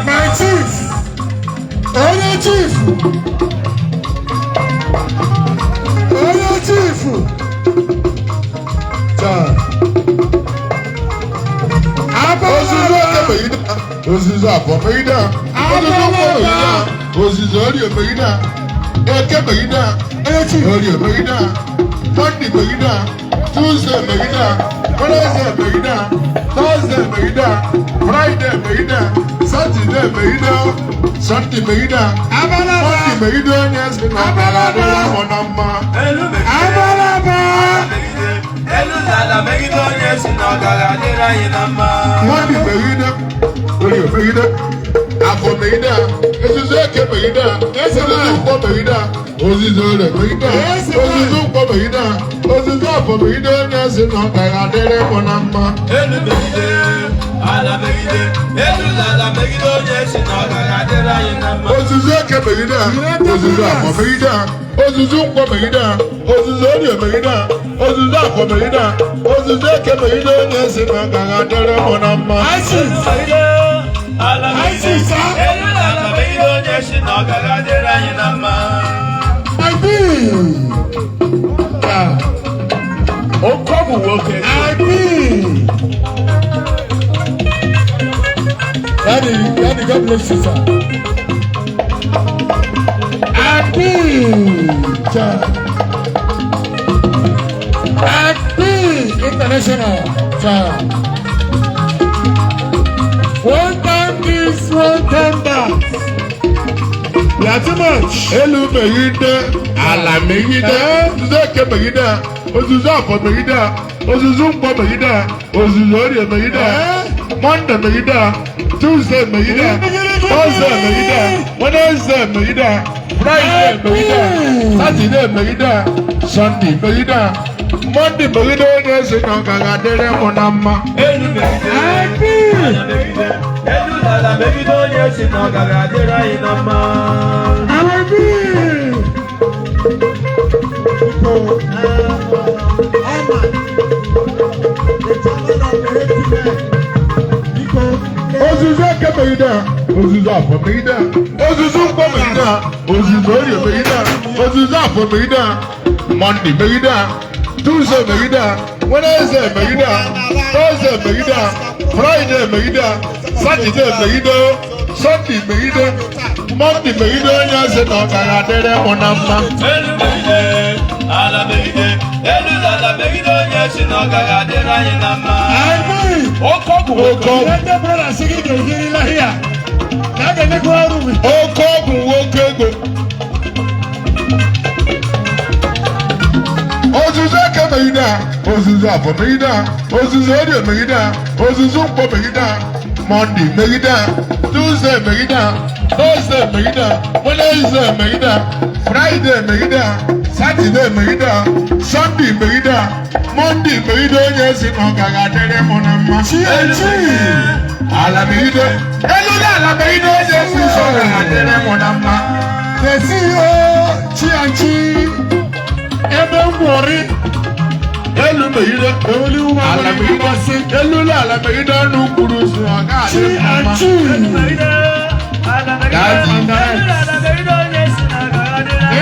My chief, onye chief, onye chief. Ozizo afọ megide ozizo ụkwụ megide ozizo orie megide eke megide orie megide mọnde megide tuuzde megide wenezde megide tọzde megide fraịde megide satọde megide sọnde megide mọnde megide onye si na ọbara adịla mụ na mma mọnde megide orie megide afọ megide ezuzo eke megide ezuzo ụkwụ megide ozizo ore megide ozizo ụkwụ megide ozizo afọ megide onye si na ọbara adịla mụ na mma ozizo eke megide ozizo afọ megide ozizo ụkwụ megide ozizo orie megide ozizo afọ megide ozizo eke megide onye si na ọbara adịla mụ na mma Daddy, God bless you, sir. Happy International, sir. One time this, one time that. You are too much. Elu megide, ala megide, zeke megide, ozuzo afọ megide, ozuzo mkpọ megide, ozuzo orie megide, Monday megide, Tuesday megide, Thursday megide, Wednesday megide, Friday megide, Saturday megide, Sunday megide, Monday megide onye si na ọgaga adịrị mụ na mma. Ozuzo eke megide, ozuzo afọ megide, ozuzo mkpọ megide, ozuzo orie megide, ozuzo afọ megide, Monday megide, Tuesday megide, Wednesday megide, Thursday megide, Friday megide, Saturday megide, Sunday megide, Monday megide onye si na ọkara adịrị mụ na mma. Ala megide onye si na ọkara adịrị anyị na mma. Okogu nwoke ego. Ozuzo eke megide, ozuzo afọ megide, ozuzo orie megide, ozuzo mkpọ megide, Monday megide, Tuesday megide, Thursday megide, Wednesday megide, Friday megide, Saturday megide, Sunday megide, Monday megide onye si na ọgaga adịrị mụ na mma. Ala megide, elule ala megide onye si na ọgaga adịrị mụ na mma. Kesi o chianchi ebe ngwori elu megide ala megide elule ala megide ọnụ kwuru so ọga adịrị mụ na mma.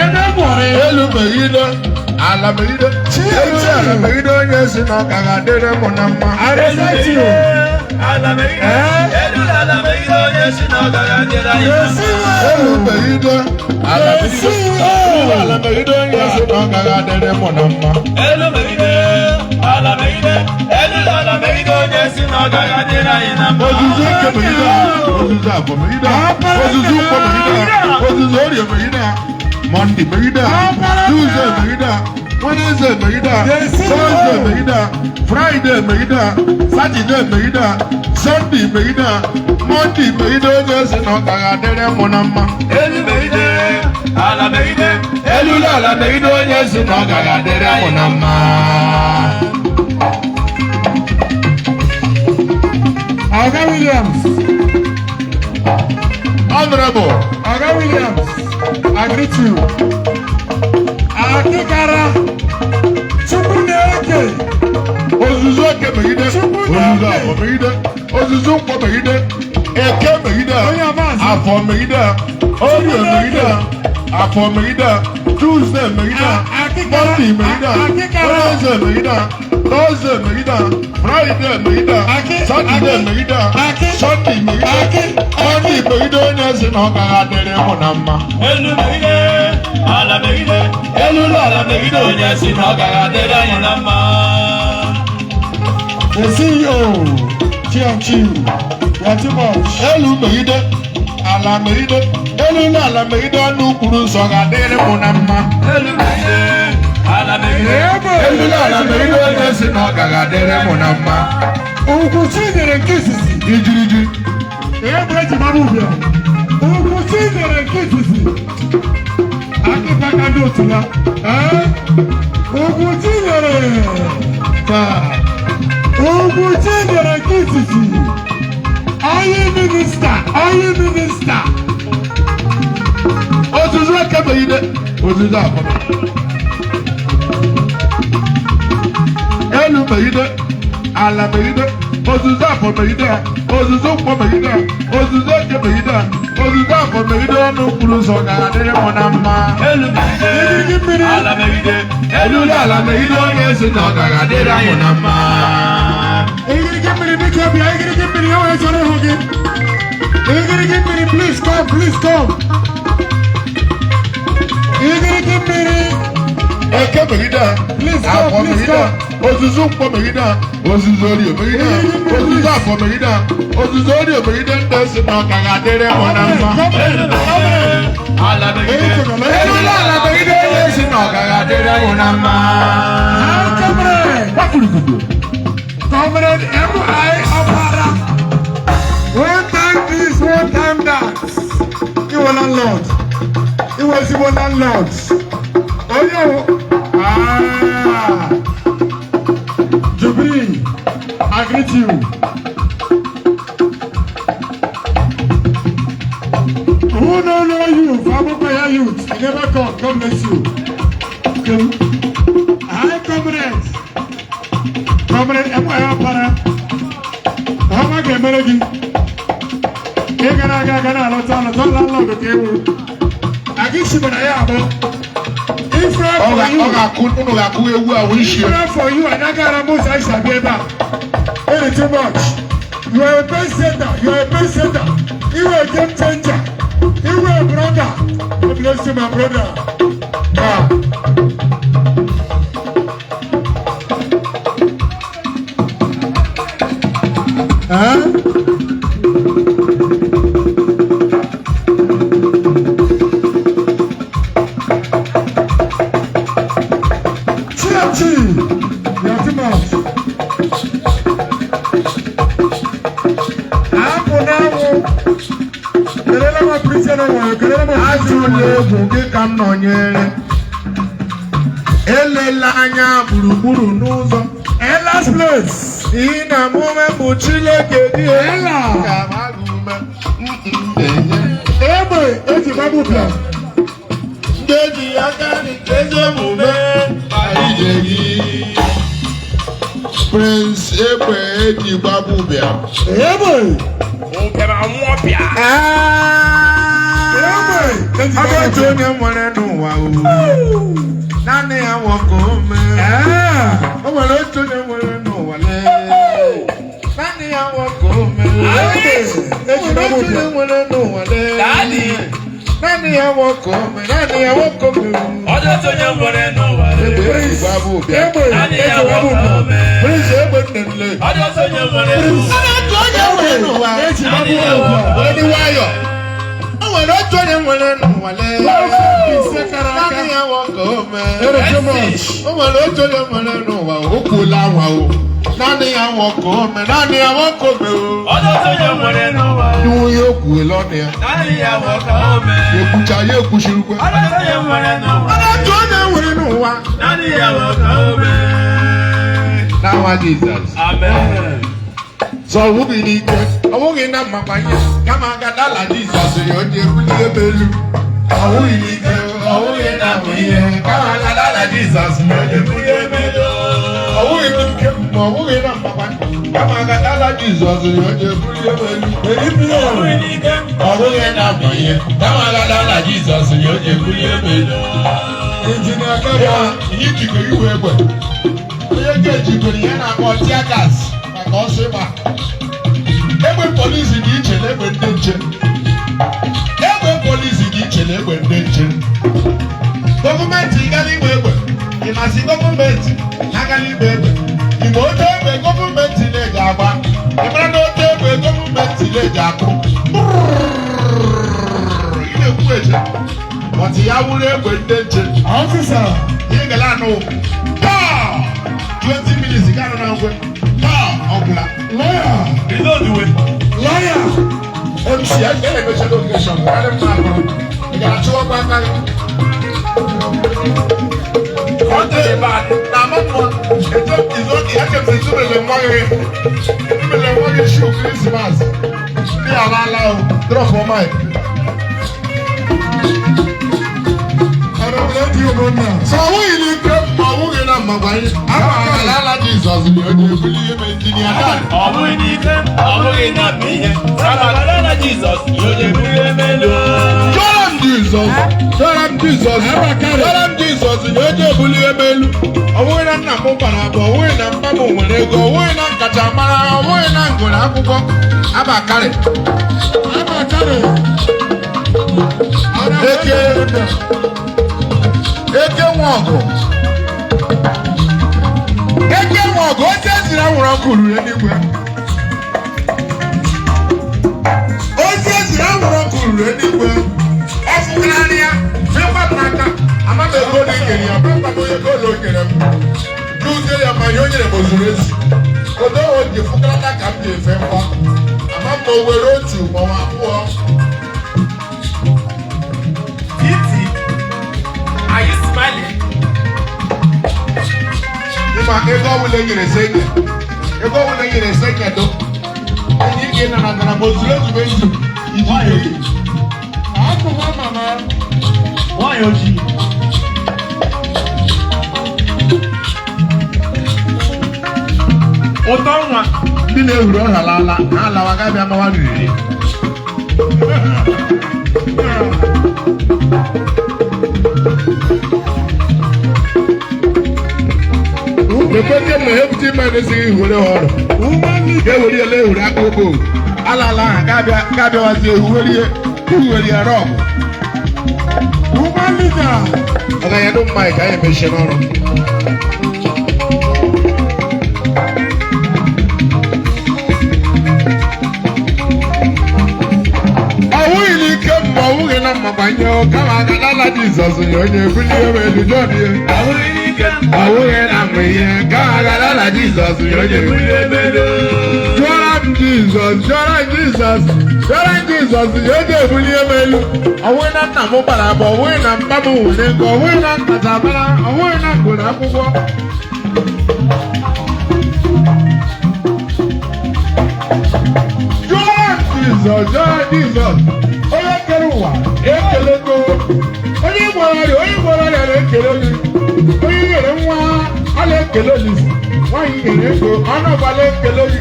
ebe ngwori elu megide ala megide elule ala megide onye si na ọgaga adịrị mụ na mma. Ala megide onye si na ọgaga adịrị anyị na mma. Elu megide ala megide onye si na ọgaga adịrị mụ na mma. Elu megide ala megide onye si na ọgaga adịrị anyị na mma. Ozuzo eke megide, ozuzo afọ megide, ozuzo ụkwụ megide, ozuzo orie megide, Monday megide, Tuesday megide, Wednesday megide, Thursday megide, Friday megide, Saturday megide, Sunday megide, Monday megide onye si na ọgaga adịrị mụ na mma. Elu megide ala megide Elule ala megide onye si na ọgaga adịrị mụ na mma. Oga Williams, Honorable Oga Williams, I greet you. Akikara, Chukwuneke, ozuzo eke megide, ozuzo afọ megide, ozuzo mkpọ megide, Eke megide, afọ megide, Orie megide, afọ megide, Tuesday megide, Monday megide, Wednesday megide, Thursday megide, Friday megide, Saturday megide, Sunday megide, Monday megide onye si na ọ gaghị adịrị mụ na mma. Elu megide, ala megide, elu ala megide onye si na ọ gaghị adịrị anyị na mma. The CEO, Chianchi, Yatimoch. Elu megide, ala megide, elu ala megide ọnụ kwuru nsọ ga-adịrị mụ na mma. Elu megide, ala megide, Elu ala megide onye si na ọ gaghị adịrị mụ na mma. Ugwu Chinyere nke izizi. Ijiriji. Ihe bụ eji mara ubia. Ugwu Chinyere nke izizi. Akịbaka ndị otu ya. Ugwu Chinyere. Ugwu Chinyere nke izizi. Onye minista. Ozuzu eke megide, ozuzu afọ. Elu megide, ala megide, ozuzu afọ megide, ozuzu mkpọ megide, ozuzu eke megide, ozuzu afọ megide ọnụ kwuru nsọ ga-adịrị mụ na mma. elu megide, ala megide, Elu ala megide onye si na ọ gaghị adịrị mụ na mma. Igirigi mmiri biko bịa, igirigi mmiri enwere chọrọ ịhụ gị. Igirigi mmiri, please come. Igirigi mmiri. Eke megide, afọ megide, ozuzu mkpọ megide, ozuzu orie megide, ozuzu afọ megide, ozuzu orie megide ndị si na ọ gaghị adịrị mụ na mma. elu megide, ala megide, Elu ala megide onye si na ọ gaghị adịrị mụ na mma. Comrade M.I. Opara. One time this, one time that. You were landlord. You were the landlord. Oh, yo. Jubilee, I greet you. Who don't know you? Fabukaya youth. I never come. God bless you. Okay. Hi, comrades. Comrade M.I. Opara. How am I going to make it? Ị gara aga na-alọta landlord ka ewu. Aga isi mana ya abụọ. Ifra for you. Unu ga-akụ ewu ahụ isi. Ifra for you. Anaghị ara Musa Isa bịa ebe a. Very too much. You are a best setter. You are a best setter. You are a game changer. You are a brother. God bless you, my brother. Chiachi, Yatimoch. Apụ n'anwụ. Kelela m aprịsịa n'ụwa. Kelela m Atụla egwu gị ka m nọnyere. Elela anya gburugburu n'ụzọ. Ella's place. Ị na-amụme bụ Chineke dị Ella. ga-amaghị ume. Egbe eji gbagbu bịa. Ndị eji aka nke ezi omume anyị ga-eyi. Prince Egbe eji gbagbu bịa. Egbe. nke ma nwụọ bịa. Egbe eji Ọ bụ gbagbu otu bịa. onye nwere n'ụwa o. Naanị ya nwoke o mee. O nwere otu onye nwere n'ụwa lee. Naanị ya nwoke o mee. Egbe eji O nwere gbagbu otu bịa. onye nwere n'ụwa lee. Daddy. Naanị ya nwoke o mee. Naanị ya nwoke o mee. Ọjọ́ tó yẹ nwere n'ụwa. Egbe eji gbagbu bịa. Egbe Naanị eji ya gbagbu nwoke bịa. o mee. Prince Egbe nnenne. Ọjọ́ tó yẹ nwere n'ụwa. Otu onye nwere n'ụwa. Eji Naanị gbagbu ya bịa. nwoke o Onye nwayọ. O nwere otu onye nwere n'ụwa lee. Ise kara aka. Naanị ya nwoke o mee. Very too much. O nwere otu onye nwere n'ụwa o kwuola anwa o. Naanị ya nwoke o mee. Naanị ya nwoke o mee o. Ọjọ́ tó yẹ nwere n'ụwa. Nwunye o kwuola ọnụ ya. Naanị ya nwoke o mee. Ekwucha ya ekwuchirikwa. Ọjọ́ tó yẹ nwere n'ụwa. Otu onye nwere n'ụwa. Naanị ya nwoke o mee. N'aha Jizọs. Amen. Sọ ọ bụghị n'ike, ọ bụghị na mmakwanye, kama agada ala Jizọs ya o ji ebulie m elu. Ọ bụghị n'ike, ọ bụghị na amamihe, kama agada ala Jizọs ya o ji ebulie m elu. Ọ bụghị n'ike, ma ọ bụghị na mmakwanye, Kama akatala Jesus yoje buli emelu. Ọbụghị na mmanye, kama akatala Jesus yoje buli emelu. Injinia Kaba, ihe jikọ iwe egbe. Onye ga-ejikọrọ ihe na-akpọ tear gas maka ọsọ ịgba. Egbe polisi dị iche na egbe ndị nche. Egbe polisi dị iche na egbe ndị nche. Gọọmenti gara igbe egbe. Ị masị gọọmenti ha gara igbe egbe. Igbe otu egbe gọọmenti na-eji agba. Ị mara na otu egbe gọọmenti na-eji akụ. Ị na-ekwu eche. Ọtị ya wuru egbe ndị nche. Ọfịsa. Ihe gara anụ. 20 minutes gaa na ngwe. Ọgwụla. Lawyer. Reload the way. Lawyer. MC, I get a special location. I don't know. I got to walk back. What the bad? Now, I'm not. It's only I can say to the money. The money show Christmas. They are allowed. Drop for mine. I don't let you go now. So who you need to? Who you not? My wife. I'm Jesus. You believe engineer that? Ọbụghị na mmanye, kama akatala Jesus yoje buli emelu. Joram Jesus. Joram Jesus. Joram Jesus. Yoje buli emelu. Ọwụghị na nna m bara abụọ, ọwụghị na mpa m nwere ego, ọwụghị na nkacha mara, ọwụghị na ngụrụ akwụkwọ. Abakari. Eke nwa ọgụ. Eke nwa ọgụ, oche esiri anwụrụ ọkụ ruru eluigwe. Oche esiri anwụrụ ọkụ ruru eluigwe. Ọ fụkarị ya, fekwa m n'aka, amaghị ego na ikere ya, fekwa m onye ego na o kere m. N'uze ya ma ihe o nyere m ozuru ezi. Odo o ji fụkarata ka m ji efe mkpa. Ama m o were otu maọbụ abụọ. Titi, are you smiling? Ịma ego ọbụla enyere senye. Ego ọbụla enyere senye do. Onye ike nọ na ndara ma ozuru ezigbo ezu. Iji ego. Oku Nwamama. Nwanyị ojii. Ụtọ nwa. Ndị na-ehuru ọha laala, ha alawa ga-abịa mawa riri. Ekwete ma ebuti mmadụ esighị ihure ha ọrụ. Ga-ewere ele ehuru aka obo. Alala ha ga-abịawazi ehuwere ya rọọbụ. Woman leader. Ọ gaghị adụ mma ka anyị emechie n'ọrụ. Ọwụghị n'ike mma ọwụghị na mma gbanye kama akatala Jizọs ya onye ebuli ebe elu jọọ ya. Ọwụghị na mma ihe kama akatala Jizọs ya onye ebuli ebe elu. Jụọra m Jizọs, jụọra Jizọs, jụọra Jizọs ya onye ebuli ebe elu. Ọwụghị na nna m bara abụọ, ọwụghị na mpa m nwere ego, ọwụghị na nkata mara, ọwụghị na ngụrụ akwụkwọ. Jizọs, Jizọs, onye kere ụwa ekele go, onye gwara ọrịa na-ekele gị, onye nyere nwa a na-ekele gị, nwaanyị nyere ego ọnụ ọgbala ekele gị,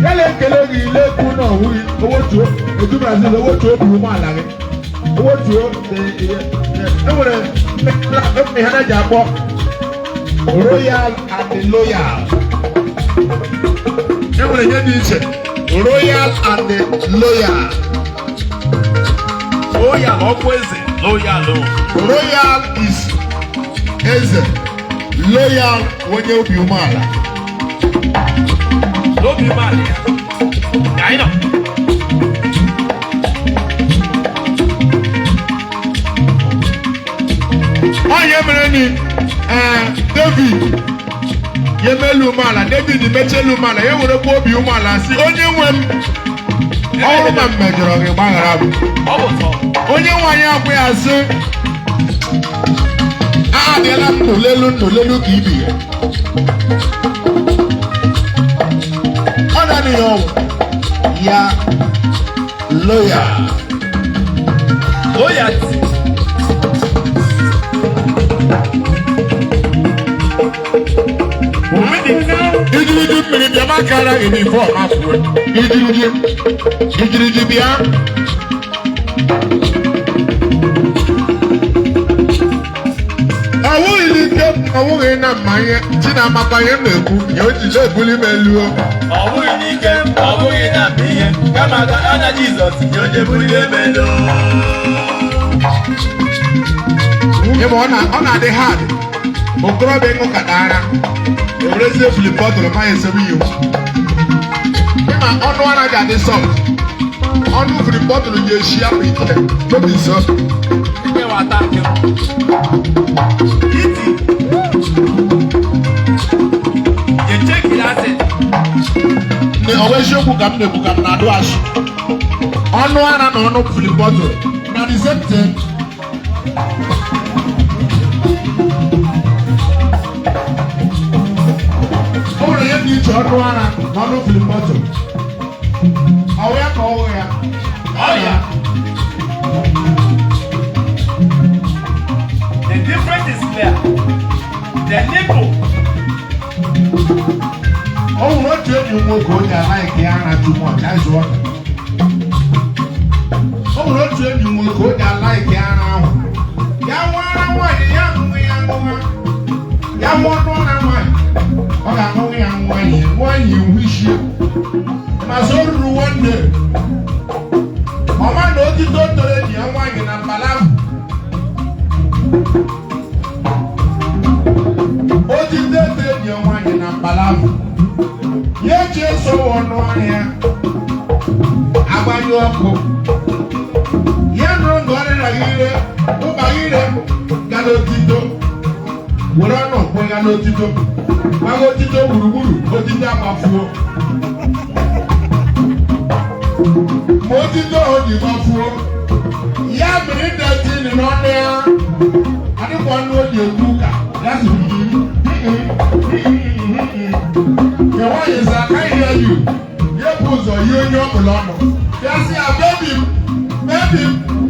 ya na-ekele gị ile ekwu na ọwụghị owotuo eju Brazil owotuo bụ ụgbọala gị, owotuo enwere ihe na-eji akpọ royal and loyal, enwere ihe dị iche. Royal and loyal. Royal ọkwa eze, loyal o. Royal is eze. Loyal onye obi umeala. N'obi umeala ya. Ka anyị nọ. Onye mere ni David yemelu umeala, David mechelu umeala, ya werekwa obi umeala si onye nwe m ọrụ ma mmejọrọ gị gbaghara m. Ọ bụ tọ. Onye nwe anyị akwụ ya sị adịla m nnolelu ka ibi ya. Ọ na-adị ya ọnwụ ya loyal. Loyalty. Ijiri Ijiriji mmiri bịa makara uniform afọ. Ijiriji bịa. Ọwụghị na mmanya chi na-amapanye na-ekwu ya o jide ebuli m elu. Ọ bụghị n'ike, ọ bụghị na ihe, kama ka anya Jizọs ya onye buli elu. Ịma ọ na-adị hard. Okorobịa ịṅụ kadara. Ewerezie filip bọtụlụ ma esebe iwu. Ịma ọnụ anaghị adị soft. Ọnụ filip bọtụlụ ji eshi apụ ite. N'obi nso. Ike wata nke m. Iti. Echekiri asị. Ọwa eziokwu ka m na-ekwu ka m na-adụ ashị. Ọnụ ara na ọnụ filip bọtụlụ na the same thing. O nwere ihe dị iche ọnụ ara na ọnụ filip bọtụlụ. Ọwụ ya ka ọwụ ya. Oh yeah. The difference is clear. The nipple. Ọ nwere otu enyi nwoke onye anaghị ya ara too much. O nwere otu enyi nwoke onye anaghị ya ara ahụ. Ya nwa ara nwaanyị ya ṅụnwe ya ṅụnwa. Ya nwa ọnụ ara nwaanyị. Ọ ga-aṅụnwe ya nwaanyị ewu ishi. Ma so ruru one day. Ọma na otito toro enyi ya nwaanyị na mbalavu. Otito toro enyi ya nwaanyị na mbalavu. Ya eji eso ọnụ ahịa. Agbanyụ ọkụ. Ya nụrụ nga ọ dịra gị ire. Ụba gị ire. Ga n'otito. Were ọnụ mkpụ ya n'otito. Gbaga otito gburugburu. Otito agbafuo. Ma otito ahụ ji gbafuo. Ya mere ịdọtị nị n'ọnụ ya. Adịkwa ọnụ o ji ekwu ụka. Ya sị ya nwaanyị sị aka ihe you. Ya bụ ụzọ ihe onye ọ bụla ọnụ. Ya sị ya bebi m.